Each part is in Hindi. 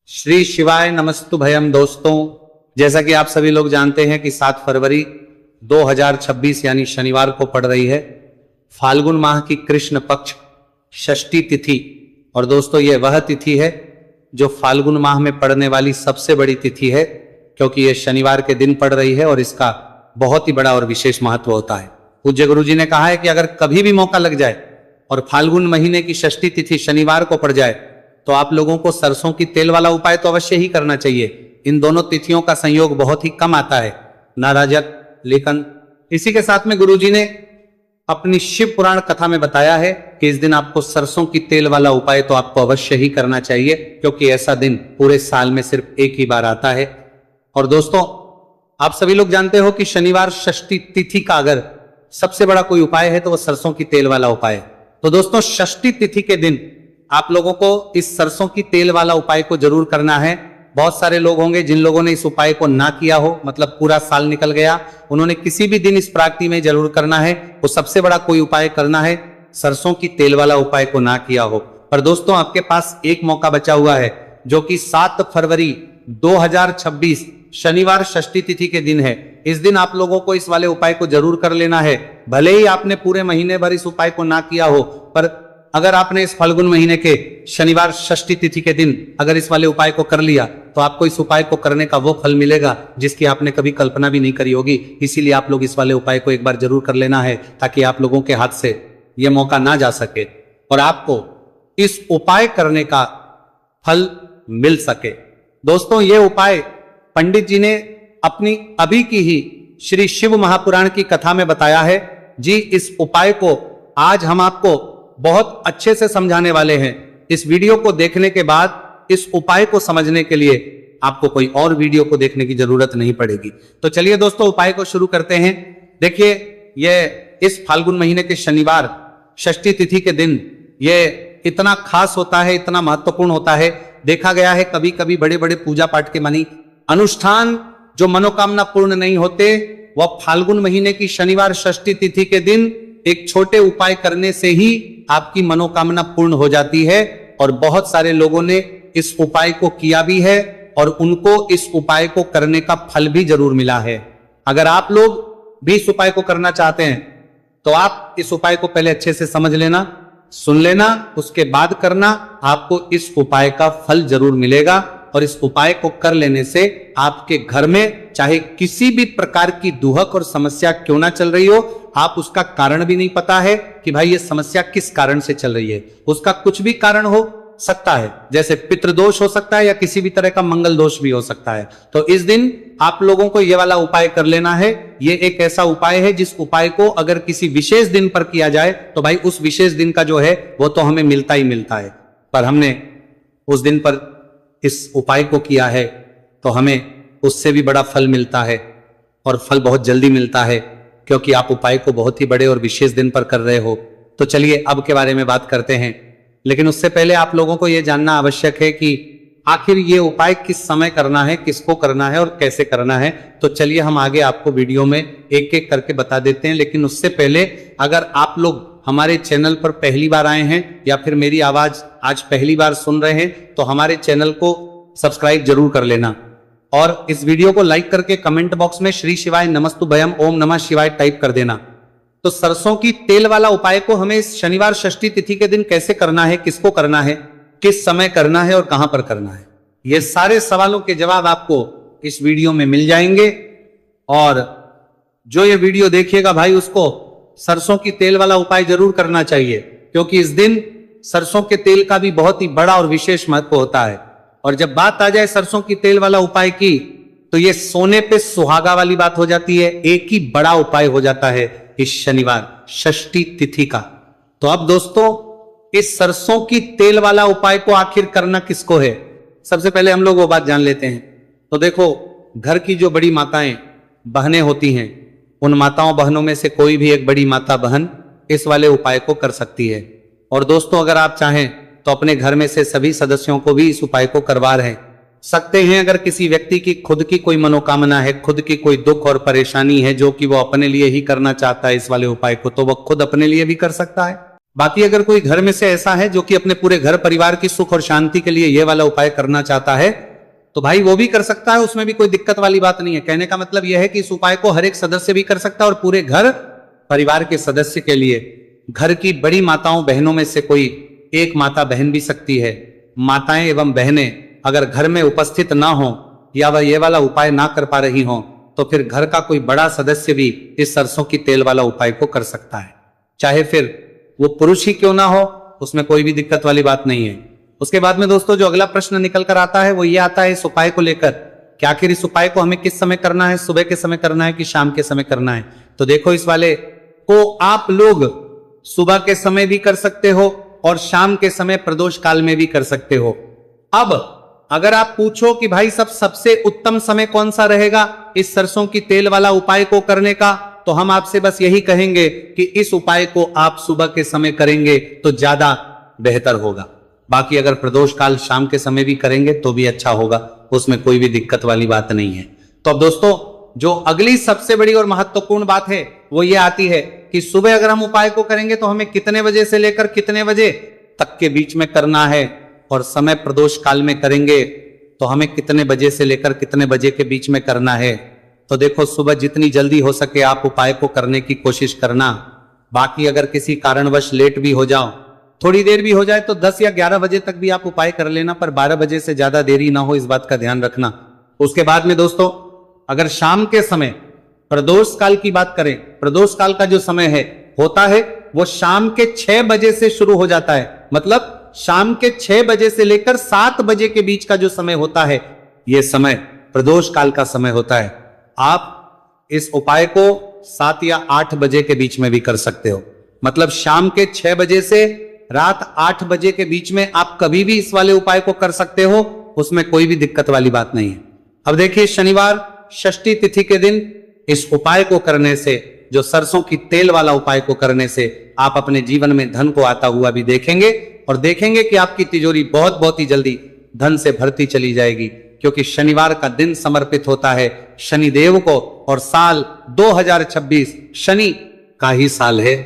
श्री शिवाय नमस्तुभयम। दोस्तों, जैसा कि आप सभी लोग जानते हैं कि 7 फरवरी 2026 यानी शनिवार को पड़ रही है फाल्गुन माह की कृष्ण पक्ष षष्ठी तिथि। और दोस्तों, यह वह तिथि है जो फाल्गुन माह में पड़ने वाली सबसे बड़ी तिथि है, क्योंकि यह शनिवार के दिन पड़ रही है और इसका बहुत ही बड़ा और विशेष महत्व होता है। पूज्य गुरु जी ने कहा है कि अगर कभी भी मौका लग जाए और फाल्गुन महीने की षष्ठी तिथि शनिवार को पड़ जाए तो आप लोगों को सरसों की तेल वाला उपाय तो अवश्य ही करना चाहिए। इन दोनों तिथियों का संयोग बहुत ही कम आता है, ना राजक लेकिन इसी के साथ में गुरुजी ने अपनी शिव पुराण कथा में बताया है कि इस दिन आपको सरसों की तेल वाला उपाय तो आपको अवश्य ही करना चाहिए, क्योंकि ऐसा दिन पूरे साल में सिर्फ एक ही बार आता है। और दोस्तों, आप सभी लोग जानते हो कि शनिवार षष्ठी तिथि का अगर सबसे बड़ा कोई उपाय है तो वह सरसों की तेल वाला उपाय है। तो दोस्तों, षष्ठी तिथि के दिन आप लोगों को इस सरसों की तेल वाला उपाय को जरूर करना है। बहुत सारे लोग होंगे जिन लोगों ने इस उपाय को ना किया हो, मतलब पूरा साल निकल गया, उन्होंने किसी भी दिन इस प्राप्ति में जरूर करना है। वो सबसे बड़ा कोई उपाय करना है, सरसों की तेल वाला उपाय को ना किया हो। पर दोस्तों, आपके पास एक मौका बचा हुआ है, जो कि 7 फरवरी 2026 शनिवार षष्ठी तिथि के दिन है। इस दिन आप लोगों को इस वाले उपाय को जरूर कर लेना है। भले ही आपने पूरे महीने भर इस उपाय को ना किया हो, पर अगर आपने इस फाल्गुन महीने के शनिवार षष्ठी तिथि के दिन अगर इस वाले उपाय को कर लिया तो आपको इस उपाय को करने का वो फल मिलेगा जिसकी आपने कभी कल्पना भी नहीं करी होगी। इसीलिए आप लोग इस वाले उपाय को एक बार जरूर कर लेना है, ताकि आप लोगों के हाथ से यह मौका ना जा सके और आपको इस उपाय करने का फल मिल सके। दोस्तों, ये उपाय पंडित जी ने अपनी अभी की ही श्री शिव महापुराण की कथा में बताया है जी। इस उपाय को आज हम आपको बहुत अच्छे से समझाने वाले हैं। इस वीडियो को देखने के बाद इस उपाय को समझने के लिए आपको कोई और वीडियो को देखने की जरूरत नहीं पड़ेगी। तो चलिए दोस्तों, उपाय को शुरू करते हैं। देखिए, यह इस फाल्गुन महीने के शनिवार षष्ठी तिथि के दिन यह इतना खास होता है, इतना महत्वपूर्ण होता है। देखा गया है कभी कभी बड़े बड़े पूजा पाठ के मानी अनुष्ठान जो मनोकामना पूर्ण नहीं होते, वह फाल्गुन महीने की शनिवार षष्ठी तिथि के दिन एक छोटे उपाय करने से ही आपकी मनोकामना पूर्ण हो जाती है। और बहुत सारे लोगों ने इस उपाय को किया भी है और उनको इस उपाय को करने का फल भी जरूर मिला है। अगर आप लोग भी इस उपाय को करना चाहते हैं तो आप इस उपाय को पहले अच्छे से समझ लेना, सुन लेना, उसके बाद करना। आपको इस उपाय का फल जरूर मिलेगा और इस उपाय को कर लेने से आपके घर में चाहे किसी भी प्रकार की दुहक और समस्या क्यों ना चल रही हो, आप उसका कारण भी नहीं पता है कि भाई ये समस्या किस कारण से चल रही है, उसका कुछ भी कारण हो सकता है, जैसे पितृदोष हो सकता है या किसी भी तरह का मंगल दोष भी हो सकता है। तो इस दिन आप लोगों को ये वाला उपाय कर लेना है। ये एक ऐसा उपाय है जिस उपाय को अगर किसी विशेष दिन पर किया जाए तो भाई उस विशेष दिन का जो है वो तो हमें मिलता ही मिलता है। पर हमने उस दिन पर इस उपाय को किया है तो हमें उससे भी बड़ा फल मिलता है, और फल बहुत जल्दी मिलता है, क्योंकि आप उपाय को बहुत ही बड़े और विशेष दिन पर कर रहे हो। तो चलिए अब के बारे में बात करते हैं, लेकिन उससे पहले आप लोगों को यह जानना आवश्यक है कि आखिर ये उपाय किस समय करना है, किसको करना है और कैसे करना है। तो चलिए हम आगे आपको वीडियो में एक एक करके बता देते हैं। लेकिन उससे पहले अगर आप लोग हमारे चैनल पर पहली बार आए हैं या फिर मेरी आवाज आज पहली बार सुन रहे हैं तो हमारे चैनल को सब्सक्राइब जरूर कर लेना और इस वीडियो को लाइक करके कमेंट बॉक्स में श्री शिवाय नमस्तुभयम ओम नमः शिवाय टाइप कर देना। तो सरसों की तेल वाला उपाय को हमें इस शनिवार षष्ठी तिथि के दिन कैसे करना है, किसको करना है, किस समय करना है और कहां पर करना है, ये सारे सवालों के जवाब आपको इस वीडियो में मिल जाएंगे। और जो ये वीडियो देखिएगा भाई, उसको सरसों की तेल वाला उपाय जरूर करना चाहिए, क्योंकि इस दिन सरसों के तेल का भी बहुत ही बड़ा और विशेष महत्व होता है। और जब बात आ जाए सरसों की तेल वाला उपाय की, तो ये सोने पे सुहागा वाली बात हो जाती है। एक ही बड़ा उपाय हो जाता है इस शनिवार षष्ठी तिथि का। तो अब दोस्तों, इस सरसों की तेल वाला उपाय को आखिर करना किसको है, सबसे पहले हम लोग वो बात जान लेते हैं। तो देखो, घर की जो बड़ी माताएं बहनें होती हैं, उन माताओं बहनों में से कोई भी एक बड़ी माता बहन इस वाले उपाय को कर सकती है। और दोस्तों, अगर आप चाहें तो अपने घर में से सभी सदस्यों को भी इस उपाय को करवा रहे सकते हैं। अगर किसी व्यक्ति की खुद की कोई मनोकामना है, खुद की कोई दुख और परेशानी है जो कि वो अपने लिए ही करना चाहता है इस वाले उपाय को, तो वह खुद अपने लिए भी कर सकता है। बाकी अगर कोई घर में से ऐसा है जो कि अपने पूरे घर परिवार की सुख और शांति के लिए ये वाला उपाय करना चाहता है, तो भाई वो भी कर सकता है, उसमें भी कोई दिक्कत वाली बात नहीं है। कहने का मतलब यह है कि इस उपाय को हर एक सदस्य भी कर सकता है, और पूरे घर परिवार के सदस्य के लिए, घर की बड़ी माताओं बहनों में से कोई एक माता बहन भी सकती है। माताएं एवं बहनें अगर घर में उपस्थित ना हो या वह ये वाला उपाय ना कर पा रही हो, तो फिर घर का कोई बड़ा सदस्य भी इस सरसों की तेल वाला उपाय को कर सकता है, चाहे फिर वो पुरुष ही क्यों ना हो, उसमें कोई भी दिक्कत वाली बात नहीं है। उसके बाद में दोस्तों जो अगला प्रश्न निकल कर आता है वो ये आता है इस उपाय को लेकर कि आखिर इस उपाय को हमें किस समय करना है, सुबह के समय करना है कि शाम के समय करना है। तो देखो, इस वाले को आप लोग सुबह के समय भी कर सकते हो और शाम के समय प्रदोष काल में भी कर सकते हो। अब अगर आप पूछो कि भाई सबसे उत्तम समय कौन सा रहेगा इस सरसों की तेल वाला उपाय को करने का, तो हम आपसे बस यही कहेंगे कि इस उपाय को आप सुबह के समय करेंगे तो ज्यादा बेहतर होगा। बाकी अगर प्रदोष काल शाम के समय भी करेंगे तो भी अच्छा होगा, उसमें कोई भी दिक्कत वाली बात नहीं है। तो अब दोस्तों जो अगली सबसे बड़ी और महत्वपूर्ण बात है वो ये आती है कि सुबह अगर हम उपाय को करेंगे तो हमें कितने बजे से लेकर कितने बजे तक के बीच में करना है, और समय प्रदोष काल में करेंगे तो हमें कितने बजे से लेकर कितने बजे के बीच में करना है। तो देखो, सुबह जितनी जल्दी हो सके आप उपाय को करने की कोशिश करना। बाकी अगर किसी कारणवश लेट भी हो जाओ, थोड़ी देर भी हो जाए, तो 10 या 11 बजे तक भी आप उपाय कर लेना, पर 12 बजे से ज्यादा देरी ना हो, इस बात का ध्यान रखना। उसके बाद में दोस्तों अगर शाम के समय प्रदोष काल की बात करें, प्रदोष काल का जो समय है होता है वो शाम के 6 बजे से शुरू हो जाता है। मतलब शाम के 6 बजे से लेकर 7 बजे के बीच का जो समय होता है, यह समय प्रदोष काल का समय होता है। आप इस उपाय को 7 या 8 बजे के बीच में भी कर सकते हो। मतलब शाम के 6 बजे से रात 8 बजे के बीच में आप कभी भी इस वाले उपाय को कर सकते हो, उसमें कोई भी दिक्कत वाली बात नहीं है। अब देखिए, शनिवार षष्ठी तिथि के दिन इस उपाय को करने से, जो सरसों की तेल वाला उपाय को करने से, आप अपने जीवन में धन को आता हुआ भी देखेंगे, और देखेंगे कि आपकी तिजोरी बहुत बहुत ही जल्दी धन से भरती चली जाएगी, क्योंकि शनिवार का दिन समर्पित होता है शनिदेव को, और साल 2026 शनि का ही साल है।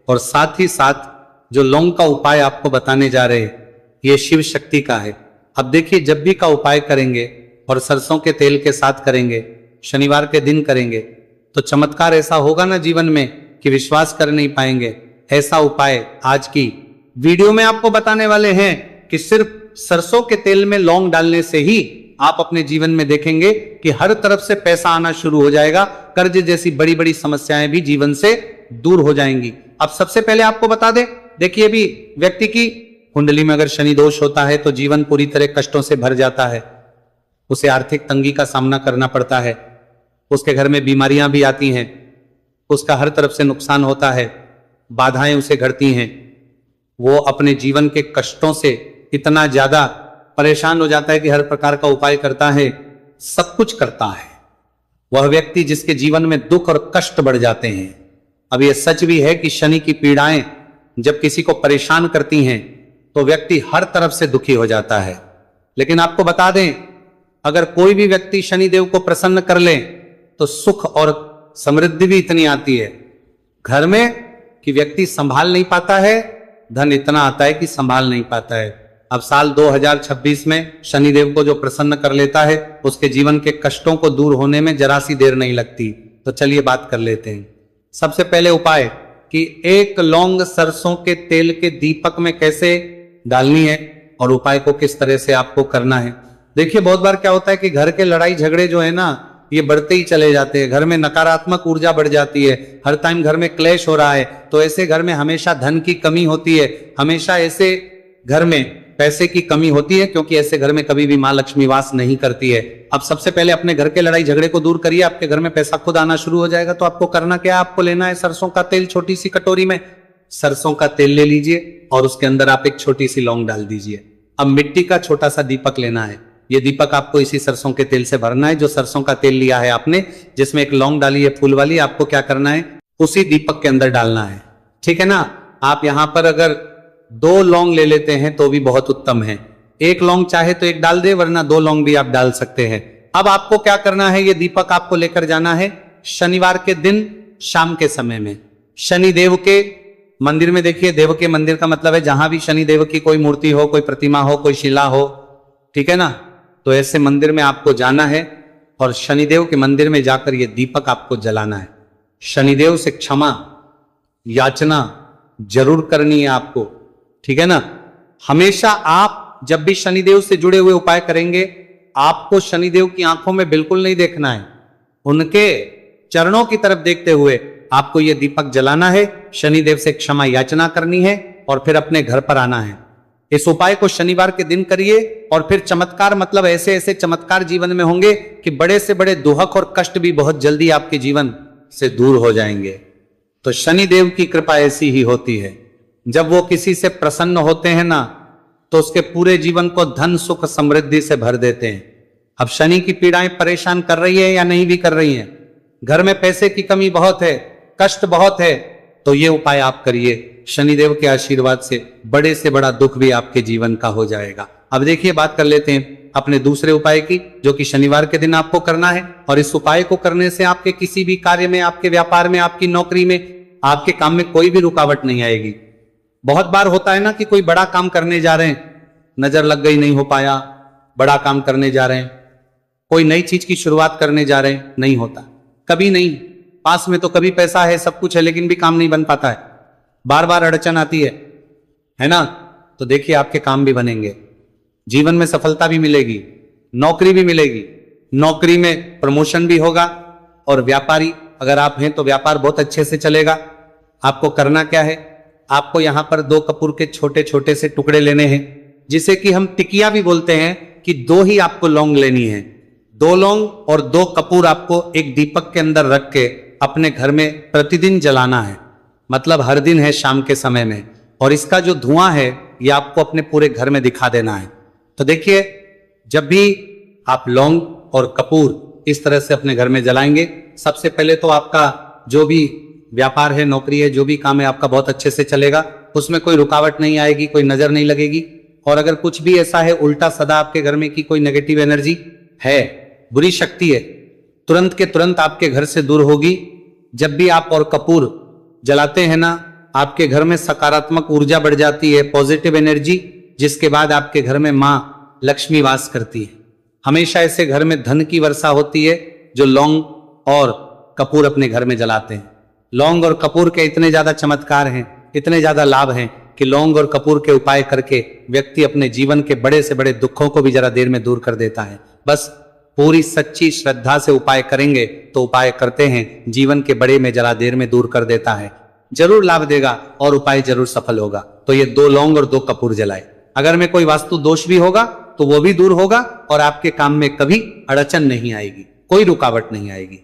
और साथ ही साथ जो लौंग का उपाय आपको बताने जा रहे हैं ये शिव शक्ति का है। अब देखिए, जब भी का उपाय करेंगे और सरसों के तेल के साथ करेंगे, शनिवार के दिन करेंगे, तो चमत्कार ऐसा होगा ना जीवन में कि विश्वास कर नहीं पाएंगे। ऐसा उपाय आज की वीडियो में आपको बताने वाले हैं कि सिर्फ सरसों के तेल में लौंग डालने से ही आप अपने जीवन में देखेंगे कि हर तरफ से पैसा आना शुरू हो जाएगा, कर्ज जैसी बड़ी बड़ी समस्याएं भी जीवन से दूर हो जाएंगी। अब सबसे पहले आपको बता दें, देखिए, भी व्यक्ति की कुंडली में अगर शनि दोष होता है तो जीवन पूरी तरह कष्टों से भर जाता है, उसे आर्थिक तंगी का सामना करना पड़ता है, उसके घर में बीमारियां भी आती हैं, उसका हर तरफ से नुकसान होता है, बाधाएं उसे घटती हैं, वो अपने जीवन के कष्टों से इतना ज्यादा परेशान हो जाता है कि हर प्रकार का उपाय करता है, सब कुछ करता है। वह व्यक्ति जिसके जीवन में दुख और कष्ट बढ़ जाते हैं। अब यह सच भी है कि शनि की पीड़ाएं जब किसी को परेशान करती हैं तो व्यक्ति हर तरफ से दुखी हो जाता है। लेकिन आपको बता दें, अगर कोई भी व्यक्ति शनिदेव को प्रसन्न कर ले तो सुख और समृद्धि भी इतनी आती है घर में कि व्यक्ति संभाल नहीं पाता है, धन इतना आता है कि संभाल नहीं पाता है। अब साल 2026 में शनिदेव को जो प्रसन्न कर लेता है उसके जीवन के कष्टों को दूर होने में जरा सी देर नहीं लगती। तो चलिए बात कर लेते हैं। सबसे पहले उपाय कि एक लौंग सरसों के तेल के दीपक में कैसे डालनी है और उपाय को किस तरह से आपको करना है। देखिए, बहुत बार क्या होता है कि घर के लड़ाई झगड़े जो है ना, ये बढ़ते ही चले जाते हैं, घर में नकारात्मक ऊर्जा बढ़ जाती है, हर टाइम घर में क्लेश हो रहा है, तो ऐसे घर में हमेशा धन की कमी होती है, हमेशा ऐसे घर में पैसे की कमी होती है, क्योंकि ऐसे घर में कभी भी मां लक्ष्मी वास नहीं करती है। अब सबसे पहले अपने घर के लड़ाई झगड़े को दूर करिए, आपके घर में पैसा खुद आना शुरू हो जाएगा। तो आपको करना क्या है, आपको लेना है सरसों का तेल। छोटी सी कटोरी में सरसों का तेल ले लीजिए और उसके अंदर आप एक छोटी सी लौंग डाल दीजिए। अब मिट्टी का छोटा सा दीपक लेना है, ये दीपक आपको इसी सरसों के तेल से भरना है। जो सरसों का तेल लिया है आपने, जिसमें एक लौंग डाली है फूल वाली, आपको क्या करना है, उसी दीपक के अंदर डालना है। ठीक है ना। आप यहां पर अगर 2 लौंग ले लेते हैं तो भी बहुत उत्तम है। एक लौंग चाहे तो एक डाल दे, वरना 2 लौंग भी आप डाल सकते हैं। अब आपको क्या करना है, ये दीपक आपको लेकर जाना है शनिवार के दिन शाम के समय में, शनिदेव के मंदिर में देखिए, देव के मंदिर का मतलब है जहां भी शनि देव की कोई मूर्ति हो, कोई प्रतिमा हो, कोई शिला हो, ठीक है ना। तो ऐसे मंदिर में आपको जाना है और शनिदेव के मंदिर में जाकर ये दीपक आपको जलाना है। शनिदेव से क्षमा याचना जरूर करनी है आपको, ठीक है ना। हमेशा आप जब भी शनिदेव से जुड़े हुए उपाय करेंगे, आपको शनिदेव की आंखों में बिल्कुल नहीं देखना है, उनके चरणों की तरफ देखते हुए आपको यह दीपक जलाना है, शनिदेव से क्षमा याचना करनी है और फिर अपने घर पर आना है। इस उपाय को शनिवार के दिन करिए और फिर चमत्कार, मतलब ऐसे ऐसे चमत्कार जीवन में होंगे कि बड़े से बड़े दुहक और कष्ट भी बहुत जल्दी आपके जीवन से दूर हो जाएंगे। तो शनिदेव की कृपा ऐसी ही होती है, जब वो किसी से प्रसन्न होते हैं ना, तो उसके पूरे जीवन को धन सुख समृद्धि से भर देते हैं। अब शनि की पीड़ाएं परेशान कर रही है या नहीं भी कर रही हैं, घर में पैसे की कमी बहुत है, कष्ट बहुत है, तो ये उपाय आप करिए, शनिदेव के आशीर्वाद से बड़े से बड़ा दुख भी आपके जीवन का हो जाएगा। अब देखिए, बात कर लेते हैं अपने दूसरे उपाय की, जो कि शनिवार के दिन आपको करना है। और इस उपाय को करने से आपके किसी भी कार्य में, आपके व्यापार में, आपकी नौकरी में, आपके काम में कोई भी रुकावट नहीं आएगी। बहुत बार होता है ना कि कोई बड़ा काम करने जा रहे हैं, नजर लग गई, नहीं हो पाया, बड़ा काम करने जा रहे हैं, कोई नई चीज की शुरुआत करने जा रहे हैं, नहीं होता, कभी नहीं। पास में तो कभी पैसा है, सब कुछ है, लेकिन भी काम नहीं बन पाता है, बार बार अड़चन आती है ना। तो देखिए, आपके काम भी बनेंगे, जीवन में सफलता भी मिलेगी, नौकरी भी मिलेगी, नौकरी में प्रमोशन भी होगा, और व्यापारी अगर आप हैं तो व्यापार बहुत अच्छे से चलेगा। आपको करना क्या है, आपको यहां पर 2 कपूर के छोटे छोटे से टुकड़े लेने हैं, जिसे कि हम टिकिया भी बोलते हैं, कि 2 ही आपको लौंग लेनी है। 2 लौंग और 2 कपूर आपको एक दीपक के अंदर रख के अपने घर में प्रतिदिन जलाना है, मतलब हर दिन है शाम के समय में, और इसका जो धुआं है ये आपको अपने पूरे घर में दिखा देना है। तो देखिए, जब भी आप लौंग और कपूर इस तरह से अपने घर में जलाएंगे, सबसे पहले तो आपका जो भी व्यापार है, नौकरी है, जो भी काम है आपका बहुत अच्छे से चलेगा, उसमें कोई रुकावट नहीं आएगी, कोई नजर नहीं लगेगी। और अगर कुछ भी ऐसा है उल्टा सदा आपके घर में कि कोई नेगेटिव एनर्जी है, बुरी शक्ति है, तुरंत के तुरंत आपके घर से दूर होगी। जब भी आप और कपूर जलाते हैं ना, आपके घर में सकारात्मक ऊर्जा बढ़ जाती है, पॉजिटिव एनर्जी, जिसके बाद आपके घर में मां लक्ष्मी वास करती है। हमेशा ऐसे घर में धन की वर्षा होती है जो लौंग और कपूर अपने घर में जलाते हैं। लौंग और कपूर के इतने ज्यादा चमत्कार हैं, इतने ज्यादा लाभ हैं कि लौंग और कपूर के उपाय करके व्यक्ति अपने जीवन के बड़े से बड़े दुखों को भी जरा देर में दूर कर देता है। बस पूरी सच्ची श्रद्धा से उपाय करेंगे तो उपाय करते हैं जीवन के बड़े में जरा देर में दूर कर देता है, जरूर लाभ देगा और उपाय जरूर सफल होगा। तो ये 2 लौंग और 2 कपूर जलाए। अगर में कोई वास्तु दोष भी होगा तो वो भी दूर होगा और आपके काम में कभी अड़चन नहीं आएगी, कोई रुकावट नहीं आएगी।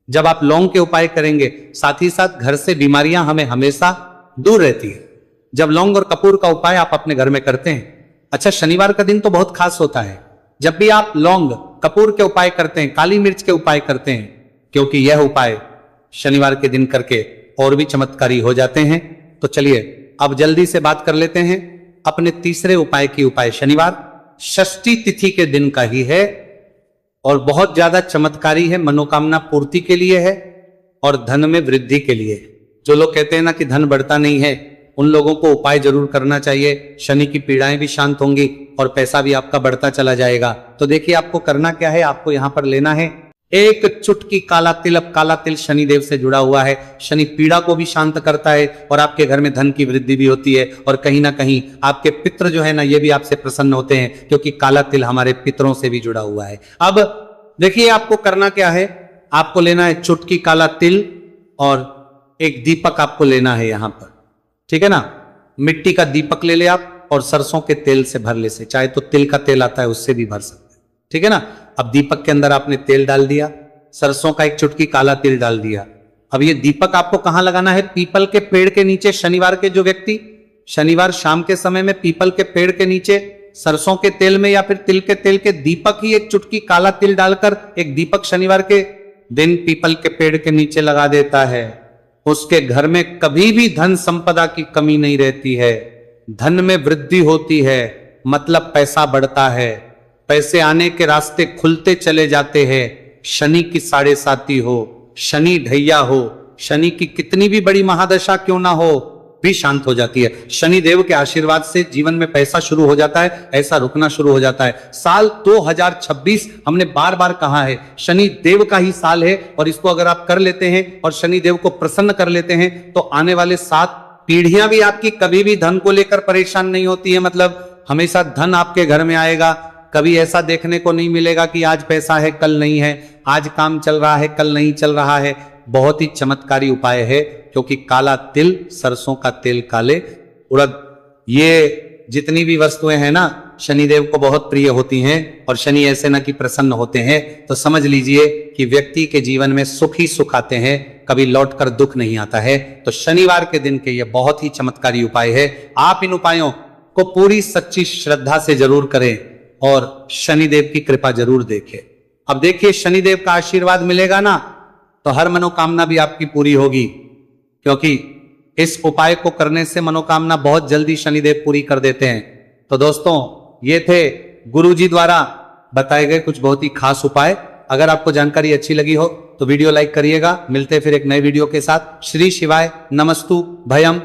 जब आप लौंग के उपाय करेंगे, साथ ही साथ घर से बीमारियां हमें हमेशा दूर रहती है, जब लौंग और कपूर का उपाय आप अपने घर में करते हैं। अच्छा, शनिवार का दिन तो बहुत खास होता है। जब भी आप लौंग कपूर के उपाय करते हैं, काली मिर्च के उपाय करते हैं, क्योंकि यह उपाय शनिवार के दिन करके और भी चमत्कारी हो जाते हैं। तो चलिए अब जल्दी से बात कर लेते हैं अपने तीसरे उपाय की। उपाय शनिवार षष्ठी तिथि के दिन का ही है और बहुत ज्यादा चमत्कारी है, मनोकामना पूर्ति के लिए है और धन में वृद्धि के लिए। जो लोग कहते हैं ना कि धन बढ़ता नहीं है, उन लोगों को उपाय जरूर करना चाहिए। शनि की पीड़ाएं भी शांत होंगी और पैसा भी आपका बढ़ता चला जाएगा। तो देखिए, आपको करना क्या है, आपको यहां पर लेना है 1 चुटकी काला तिल। अब काला तिल शनिदेव से जुड़ा हुआ है, शनि पीड़ा को भी शांत करता है और आपके घर में धन की वृद्धि भी होती है। और कहीं ना कहीं आपके पितृ जो है ना, ये भी आपसे प्रसन्न होते हैं, क्योंकि काला तिल हमारे पितरों से भी जुड़ा हुआ है। अब देखिए, आपको करना क्या है, आपको लेना है चुटकी काला तिल और एक दीपक आपको लेना है यहां पर, ठीक है ना। मिट्टी का दीपक ले आप और सरसों के तेल से भर ले से, चाहे तो तिल का तेल आता है उससे भी भर सकते हैं, ठीक है ना। अब दीपक के अंदर आपने तेल डाल दिया, सरसों का 1 चुटकी काला तिल डाल दिया। अब ये दीपक आपको कहां लगाना है, पीपल के पेड़ के नीचे। शनिवार के जो व्यक्ति शनिवार शाम के समय में पीपल के पेड़ के नीचे सरसों के तेल में या फिर तिल के तेल के दीपक ही 1 चुटकी काला तिल डालकर एक दीपक शनिवार के दिन पीपल के पेड़ के नीचे लगा देता है, उसके घर में कभी भी धन संपदा की कमी नहीं रहती है, धन में वृद्धि होती है, मतलब पैसा बढ़ता है, पैसे आने के रास्ते खुलते चले जाते हैं। शनि की 7.5 हो, शनि ढैया हो, शनि की कितनी भी बड़ी महादशा क्यों ना हो, भी शांत हो जाती है। शनि देव के आशीर्वाद से जीवन में पैसा शुरू हो जाता है, ऐसा रुकना शुरू हो जाता है। साल 2026 हमने बार बार कहा है शनि देव का ही साल है, और इसको अगर आप कर लेते हैं और शनि देव को प्रसन्न कर लेते हैं तो आने वाले 7 पीढ़ियां भी आपकी कभी भी धन को लेकर परेशान नहीं होती है। मतलब हमेशा धन आपके घर में आएगा, कभी ऐसा देखने को नहीं मिलेगा कि आज पैसा है कल नहीं है, आज काम चल रहा है कल नहीं चल रहा है। बहुत ही चमत्कारी उपाय है, क्योंकि काला तिल, सरसों का तेल काले, उड़द, ये जितनी भी वस्तुएं हैं ना शनिदेव को बहुत प्रिय होती हैं, और शनि ऐसे न कि प्रसन्न होते हैं तो समझ लीजिए कि व्यक्ति के जीवन में सुख ही सुख आते हैं, कभी लौटकर दुख नहीं आता है। तो शनिवार के दिन के ये बहुत ही चमत्कारी उपाय है। आप इन उपायों को पूरी सच्ची श्रद्धा से जरूर करें और शनिदेव की कृपा जरूर देखें। अब देखिए शनिदेव का आशीर्वाद मिलेगा ना तो हर मनोकामना भी आपकी पूरी होगी, क्योंकि इस उपाय को करने से मनोकामना बहुत जल्दी शनिदेव पूरी कर देते हैं। तो दोस्तों ये थे गुरुजी द्वारा बताए गए कुछ बहुत ही खास उपाय। अगर आपको जानकारी अच्छी लगी हो तो वीडियो लाइक करिएगा। मिलते हैं फिर एक नए वीडियो के साथ। श्री शिवाय नमस्तु भयम।